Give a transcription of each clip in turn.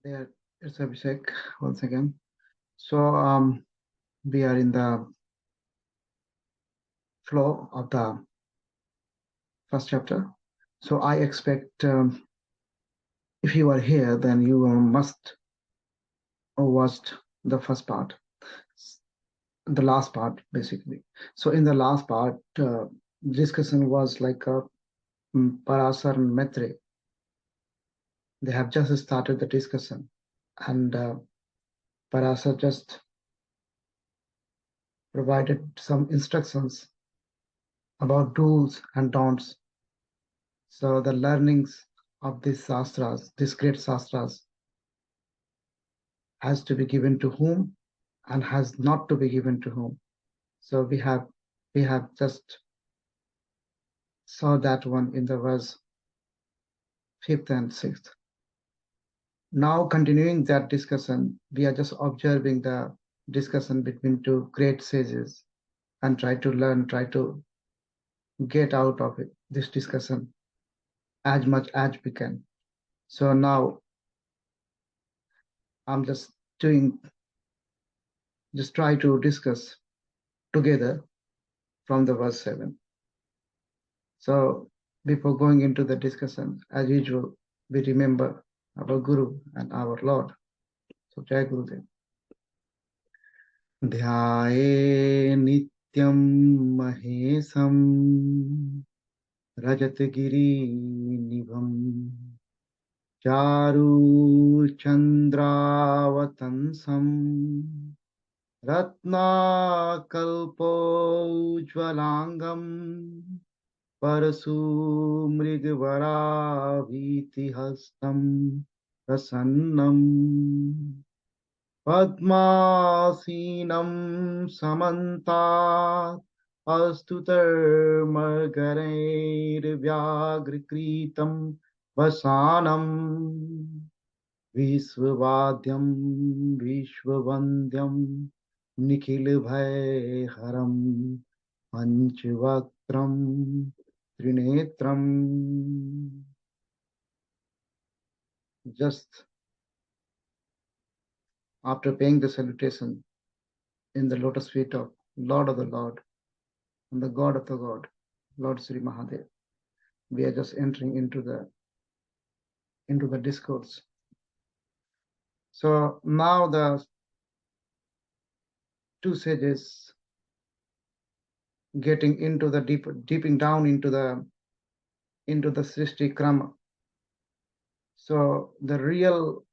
There, it's Abhishek once again. So we are in the flow of the first chapter. So I expect if you are here, then you must have watched the first part, the last part basically. So in the last part, discussion was like Parashara and Maitre. They have just started the discussion, and Parashara just provided some instructions about do's and don'ts. So the learnings of these Shastras, these great Shastras, has to be given to whom and has not to be given to whom. So we have just saw that one in the verse 5th and 6th. Now continuing that discussion, we are just observing the discussion between two great sages and try to learn, try to get out of it, this discussion as much as we can. So now I'm just try to discuss together from the verse 7. So before going into the discussion, as usual, we remember our Guru and our Lord. So Jai Gurudev. Dhyaye nityam mahesam rajatgiri nibham charu chandravatansam ratna kalpo ujvalangam Parasu mrigvaravidihastam prasannam padmasinam samantat astutar margareir vyagrikritam vasanam Vishwavadyam Vishwavandyam Nikhil Bhai Haram Panchvaktram Trinetram. Just after paying the salutation in the lotus feet of Lord of the Lord and the God of the God, Lord Sri Mahadev, we are just entering into the discourse. So now the two sages getting into the deeping down into the Srishti Krama. So the real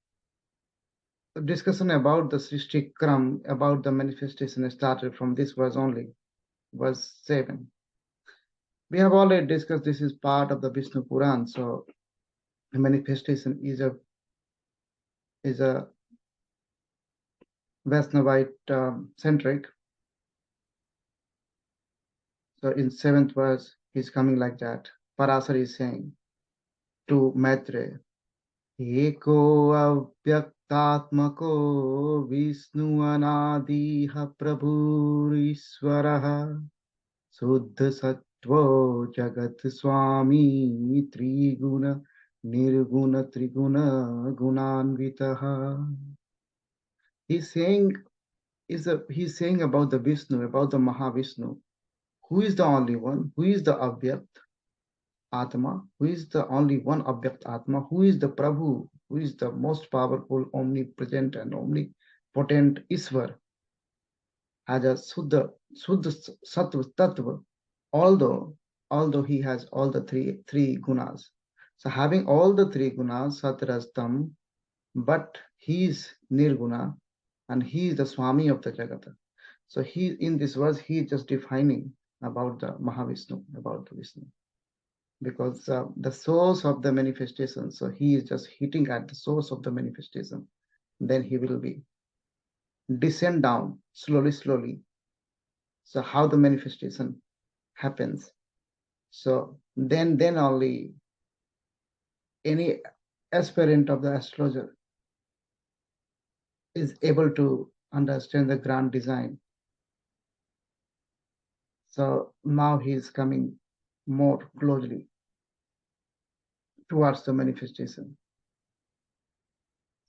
discussion about the Srishti Kram, about the manifestation, started from this verse only, verse 7. We have already discussed this is part of the Vishnu Puran. So the manifestation is a Vaishnavite centric. So in 7th verse, he's coming like that. Parashara is saying to Maitreya, Eko avyaktatmako Vishnu anadiha prabhurishwaraha Suddha sattva jagat swami triguna nirguna triguna gunanvitaha. He's saying he's saying about the Vishnu, about the Mahavishnu, who is the only one, who is the Avyakt Atma, who is the only one Avyakt Atma, who is the Prabhu, who is the most powerful, omnipresent and omnipotent Iswar, as a Suddha Sattva Tattva, although he has all the three gunas. So having all the three gunas, Satrastam, but he is Nirguna and he is the Swami of the Jagata. So he in this verse he is just defining about the Mahavishnu, about the Vishnu. Because the source of the manifestation, so he is just hitting at the source of the manifestation. Then he will be descend down slowly. So how the manifestation happens. So then only any aspirant of the astrologer is able to understand the grand design. So now he is coming more closely towards the manifestation.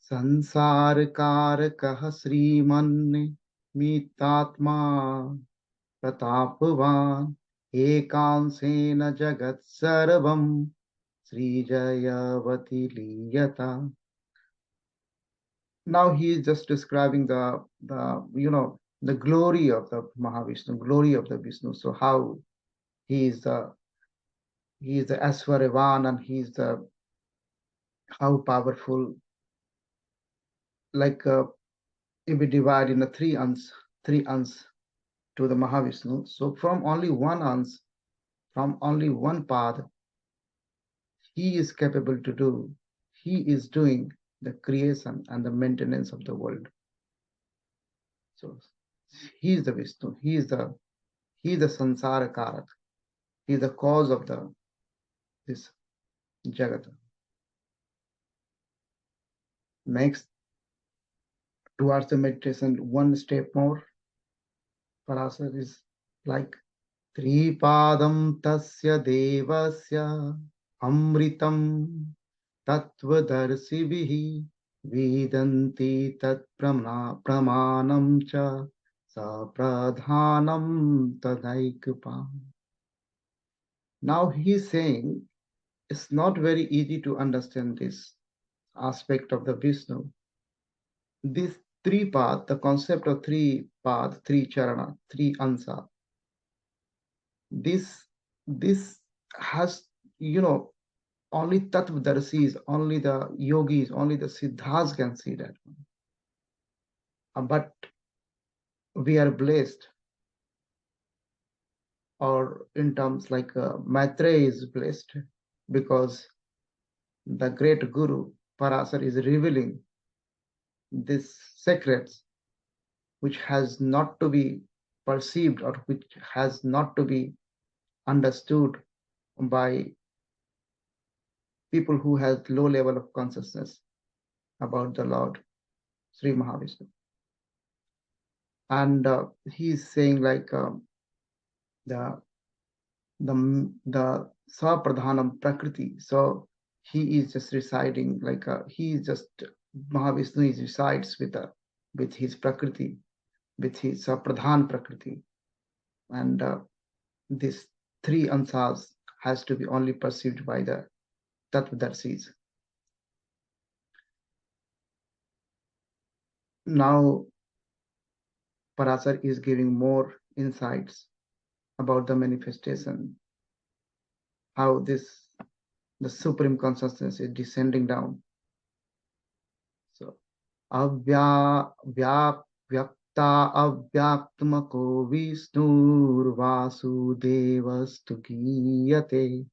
संसार कारकः श्रीमन्निमित्तात्मा प्रतापवान् एकांशेन जगत् सर्वं सृजयवति लीयता. Now he is just describing the glory of the Mahavishnu, glory of the Vishnu. So how he is the Aswaravan, and he is the how powerful. Like if we divide in the three ans to the Mahavishnu. So from only one ans, from only one path, he is capable to do. He is doing the creation and the maintenance of the world. So he is the Vishnu. He is the Sansara Karak. He is the cause of this Jagat. Next, towards the meditation, one step more, Parashara is like Tripadam Tasya Devasya Amritam Tattvadarsibihi Vedanti Tat Pramanam Cha Sapradhanam Tadaikupam. Now he is saying it's not very easy to understand this aspect of the Vishnu. This three path, the concept of three path, three charana, three ansa, this has, only Tattvadarsis, only the yogis, only the siddhas can see that. But we are blessed, or in terms like Maitreya is blessed, because the great Guru Parashara is revealing these secrets which has not to be perceived, or which has not to be understood by people who have low level of consciousness about the Lord Sri Mahavishnu. And he is saying like the Sapradhanam Prakriti. So he is just residing like he is just Mahavishnu is resides with his Prakriti, with his Sapradhan Prakriti, and this three ansas has to be only perceived by the Tattvadarsis. Now Parashara is giving more insights about the manifestation, how the supreme consciousness is descending down. So vyakta avyaktmako Vishnurvasudevastu giyate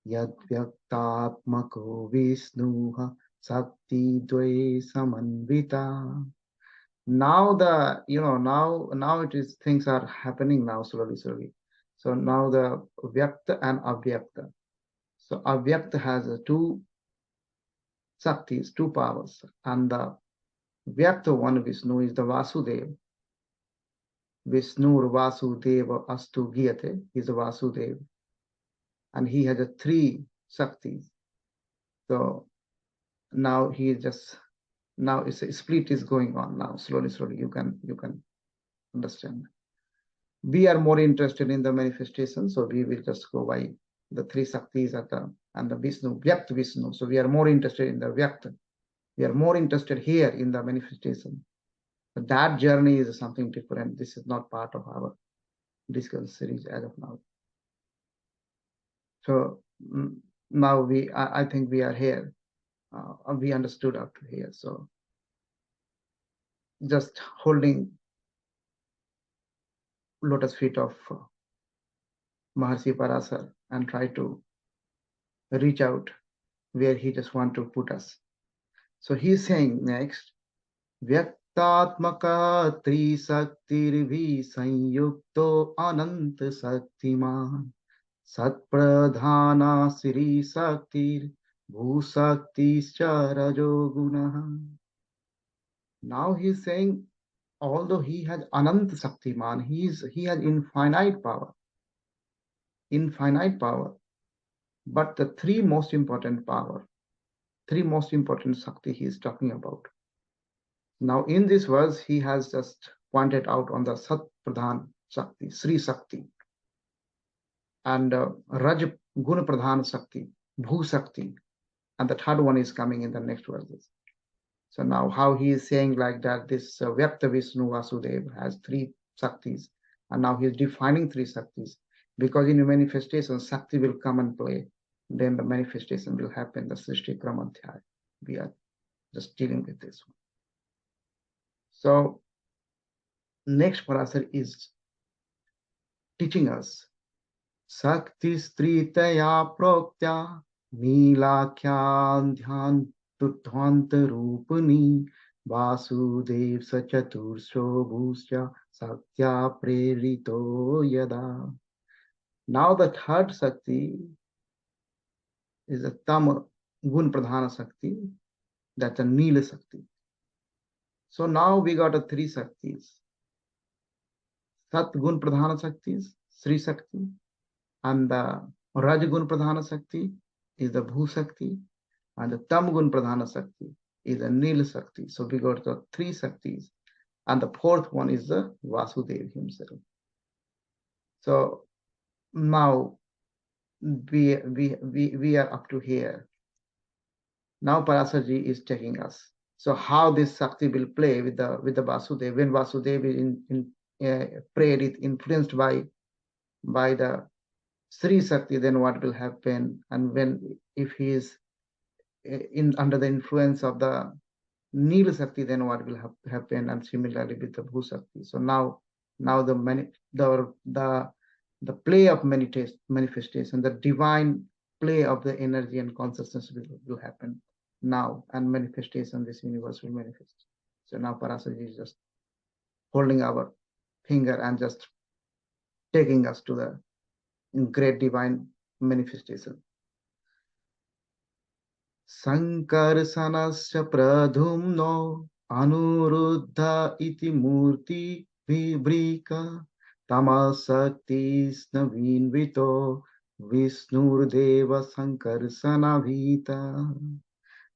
yad vyaktatmako Vishnuha sakti dve samanvita. Now now it is, things are happening now slowly. So now the vyakta and avyakta. So avyakta has two saktis, two powers, and the vyakta one Vishnu is the Vasudeva. Vishnu Vasudeva Astu Giyate is a Vasudeva, and he has a three saktis. So now he is just, now it's a split is going on now slowly you can understand. We are more interested in the manifestation, so we will just go by the three saktis and the Vishnu, Vyakt Vishnu. So we are more interested in the Vyakt. We are more interested here in the manifestation. But that journey is something different. This is not part of our discussion series as of now. So now I think we are here. We understood up to here. So just holding lotus feet of Maharshi Parashara and try to reach out where he just want to put us. So he's saying next, Vyaktatmaka Trisaktirvi Sanyukto Anant Saktiman Satpradhana Sri Saktir Bhusaktischa Rajogunaha. Now he's saying, although he has Anant Saktiman, he has infinite power, but the three most important Sakti he is talking about. Now in this verse, he has just pointed out on the Sat Pradhan Shakti, Sri Shakti, and Raj Guna Pradhan Shakti, Bhu Shakti, and the third one is coming in the next verses. So now how he is saying like that, this Vyakta Vishnu Vasudev has three Shaktis, and now he is defining three Shaktis, because in a manifestation, Shakti will come and play, then the manifestation will happen, the Srishti Kramadhyaya. We are just dealing with this one. So next Parashara is teaching us Sakti Stritaya Proktya Nilakyan Dhyan Tuthwanta Rupani Vasudev Sachaturso Bhusya Saktya Prerito Yada. Now the third Sakti is a Tam Gun Pradhana Sakti, that's a Nila Sakti. So now we got a three Saktis. Sat Gun Pradhana Saktis, Sri Sakti, and the Rajagun Pradhana Sakti is the Bhu Sakti, and the Tamgun Pradhana Sakti is the Nil Sakti. So we got the three Saktis, and the fourth one is the Vasudev himself. So now we are up to here. Now Parasarji is taking us. So how this Sakti will play with the Vasudev, when Vasudev is prayed, it influenced by the Sri Sakti, then what will happen? And if he is under the influence of the Nila Sakti, then what will happen? And similarly with the Bhu Sakti. So now the play of manifestation, the divine play of the energy and consciousness will happen now, and manifestation, this universe will manifest. So now Parasarji is just holding our finger and just taking us to the great divine manifestation. Sankarsanasya pradhumno anuruddha iti murti vibrika tamasaktis navinvito visnurdeva sankarsanavita.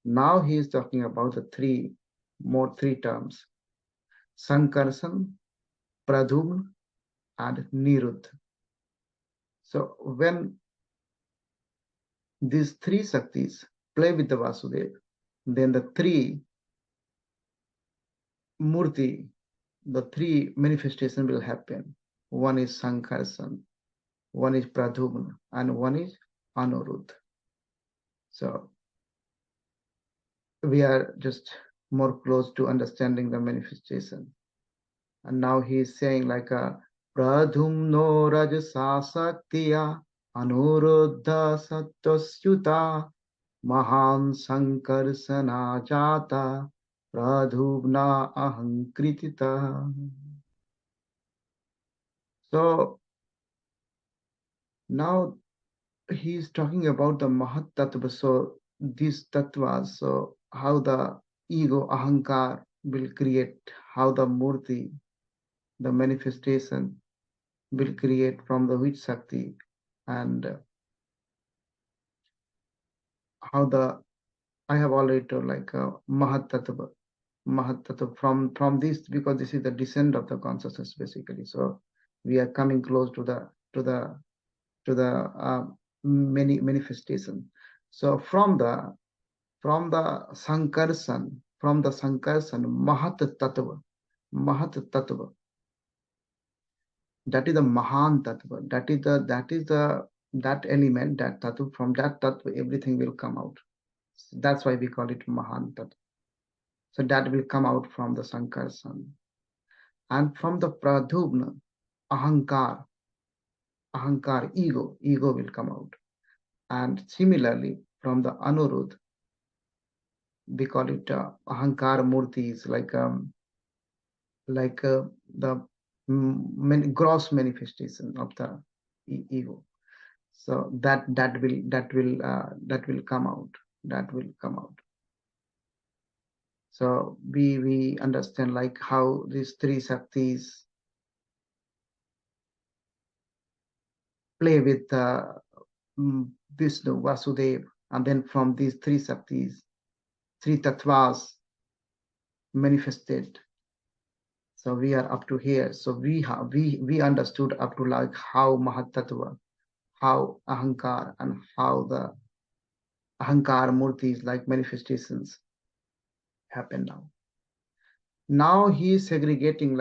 Now he is talking about the three terms: Sankarsan, Pradhumna, and Niruddha. So when these three Shaktis play with the Vasudev, then the three Murti, the three manifestations will happen. One is Sankarsan, one is Pradhumna, and one is Anuruddha. So we are just more close to understanding the manifestation. And now he is saying like a Pradhumno Rajasasaktiya Anuruddha Sattvasyuta Mahan Sankarsana Jata Pradhumna Ahankritita. So now he is talking about the Mahat Tattva. So these tattvas, so how the ego, Ahankar, will create, how the Murti, the manifestation, will create from the which Shakti, and how I have already told like Mahat Tattva. From this, because this is the descent of the consciousness basically. So we are coming close to the many manifestation. So from the Sankarsan, Mahat Tattva, that is the Mahan Tattva, that element, that Tattva, from that Tattva everything will come out. So that's why we call it Mahan Tattva. So that will come out from the Sankarsan. And from the Pradhumna, Ahankar, ego will come out. And similarly, from the Anuruddha, we call it Ahankar Murti, is like the gross manifestation of the ego. So that will come out. That will come out. So we understand like how these three Shaktis play with Vishnu, Vasudev, and then from these three Shaktis, three Tattvas, manifested. So we are up to here. So we understood up to like how Mahatattva, how Ahankar, and how the Ahankar murtis like manifestations happen now. Now he is segregating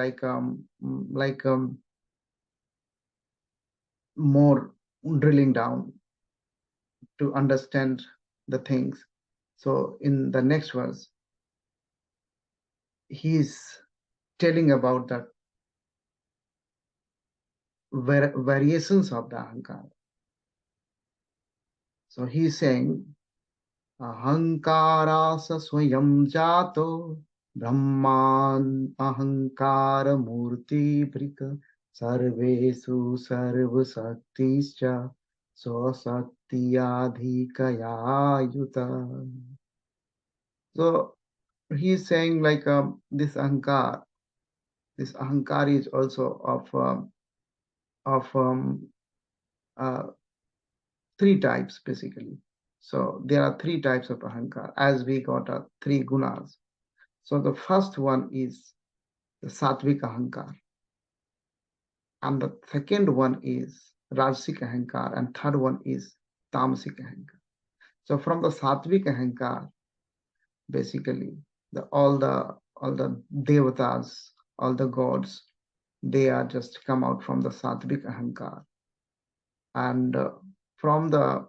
more drilling down to understand the things. So in the next verse, he is telling about the variations of the Ahankar. So he is saying, Ahankarasa swayam jato Brahman ahankara murti brika sarvesu sarvasaktischa swasaktiyadhikaya yuta. So he is saying like this ahankar is also of three types basically. So there are three types of ahankar as we got three gunas. So the first one is the sattvic ahankar, and the second one is rajasic ahankar, and third one is tamasic ahankar. So from the sattvic ahankar, basically all the devatas, all the gods, they are just come out from the sattvic ahankar, and from the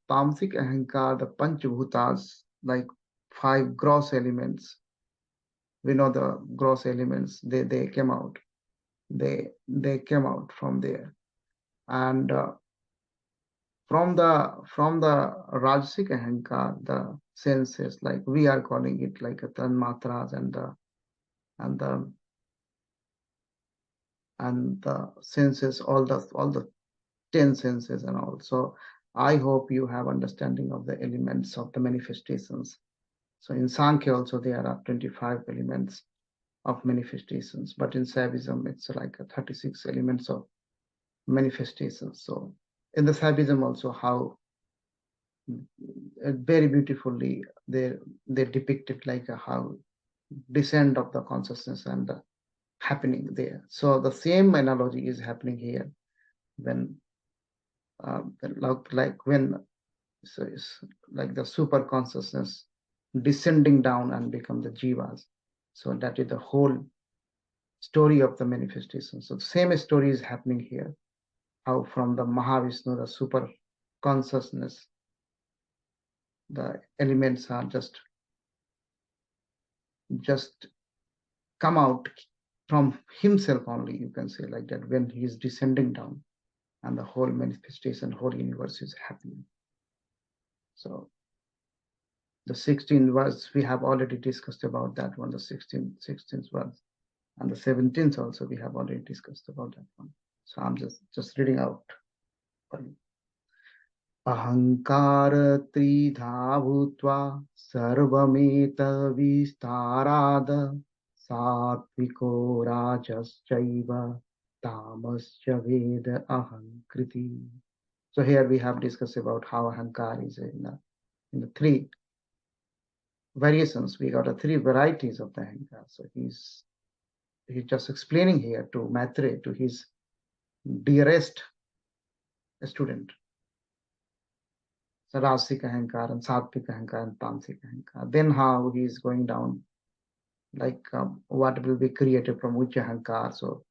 tamasic ahankar, the Panchabhutas, like five gross elements, we know the gross elements, they came out. They came out from there. And from the Rajasic Ahankar, the senses, like we are calling it like a Tanmatras and the senses, all the 10 senses and all. So I hope you have understanding of the elements of the manifestations. So in Sankhya also there are 25 elements of manifestations, but in Saivism it's like 36 elements of manifestations. So in the Saivism also how very beautifully they depicted like how descent of the consciousness and the happening there. So the same analogy is happening here when so it's like the super consciousness descending down and become the jivas. So that is the whole story of the manifestation. So the same story is happening here. How from the Mahavishnu, the super consciousness, the elements are just come out from himself only, you can say like that, when he is descending down and the whole manifestation, whole universe is happening. So the 16th verse, we have already discussed about that one, the 16th verse. And the 17th also, we have already discussed about that one. So I'm just reading out for you. Ahankara tridha bhutva sarvameta vistarada satviko rajaschaiva tamascha veda ahankriti. So here we have discussed about how ahankara is in the three variations. We got three varieties of the ahankara. So he's just explaining here to Maitre, to his dearest student. So Rasic Ahankar and Satvik Ahankar and Tamasic Ahankar. Then how he is going down, like what will be created from which Ahankar. So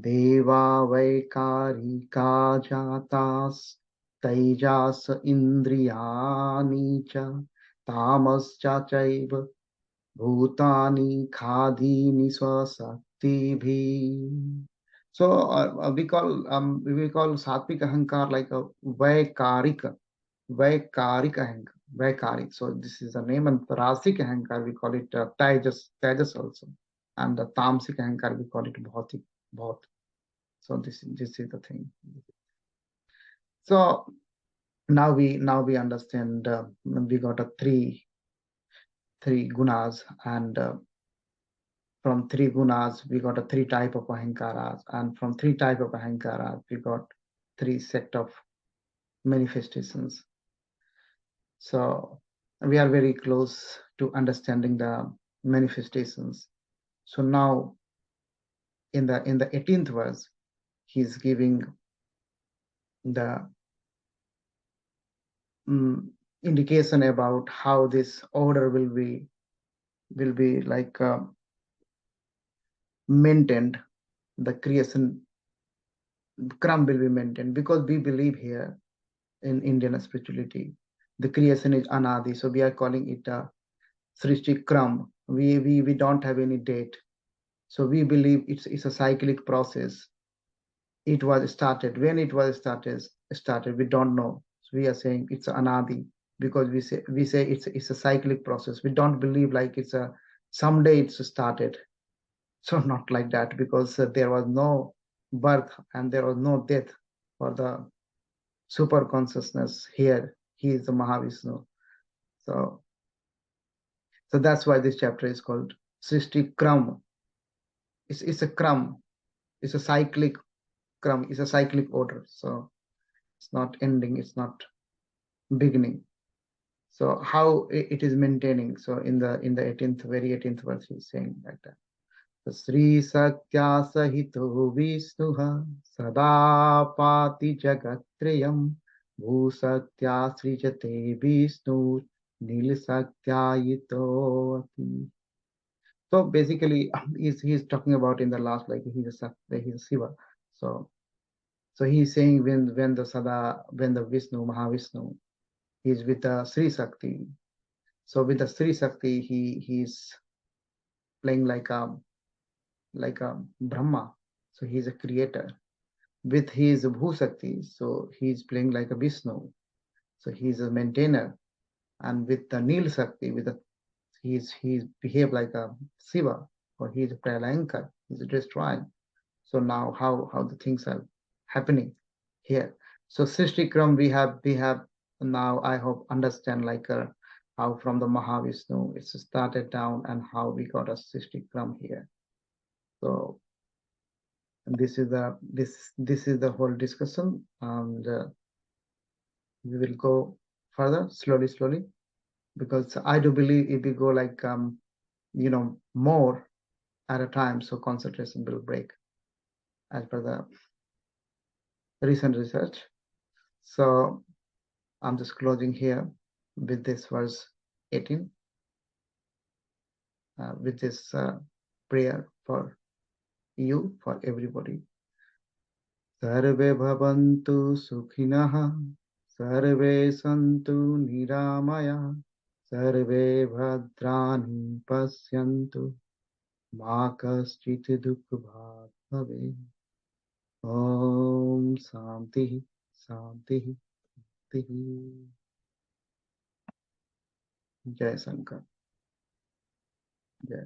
Deva Vaikarika Jatas Tejas Indriyani Cha Tamas Cha Chaiva Bhutani Khadini Swasakti Bhi. So we call Satvik Ahankar like a Vaikarika Ahankar. Vaikarik. So this is the name, and Rasic Ahankar we call it Tejas also, and the Tamasic Ahankar we call it Bhautik, Bhaut. So this is the thing. So now we understand. We got three gunas, and from three gunas we got three type of ahankaras, and from three type of ahankaras we got three set of manifestations. So we are very close to understanding the manifestations. So now in the 18th verse, he's giving the indication about how this order will be like maintained. The creation Kram will be maintained, because we believe here in Indian spirituality, the creation is anadi, so we are calling it a Srishti Kram. We don't have any date, so we believe it's a cyclic process. It was started when it was started. We don't know. So we are saying it's anadi, because we say it's a cyclic process. We don't believe like it's a someday it's started. So not like that, because there was no birth and there was no death for the super consciousness here. He is the Mahavishnu. So that's why this chapter is called Srishti Kram. It's a kram. It's a cyclic kram. It's a cyclic order. So it's not ending. It's not beginning. So how it is maintaining. So in the 18th verse, he's saying like that. Sri Satya Sahito Vishnuha Sada Pati Jagatrayam Bhu Satya Srijate Vishnu Nil Satya Yito. So basically, he's talking about in the last, like he's a Shiva. So he's saying when the Vishnu Mahavishnu, he's with the Sri Sakti. So with the Sri Sakti, he's playing like a Brahma. So he's a creator. With his Bhusakti, so he's playing like a Vishnu. So he's a maintainer. And with the Nil Sakti, he's behave like a Shiva, or he's a Pralayankar. He's destroying. So now how the things are happening here. So Srishti Kram we have now, I hope, understand like how from the Mahavishnu it's started down and how we got a Srishti Kram here. So this is the whole discussion, and we will go further slowly, because I do believe if we go like more at a time, so concentration will break as per the recent research. So I'm just closing here with this verse 18, with this prayer for you, for everybody. Sarve bhavantu sukhinah, sarve santu niramaya, sarve bhadrani pasyantu, ma kaschit dukha bhave. Om Shanti Shanti Shanti. Jai Shankar. Jai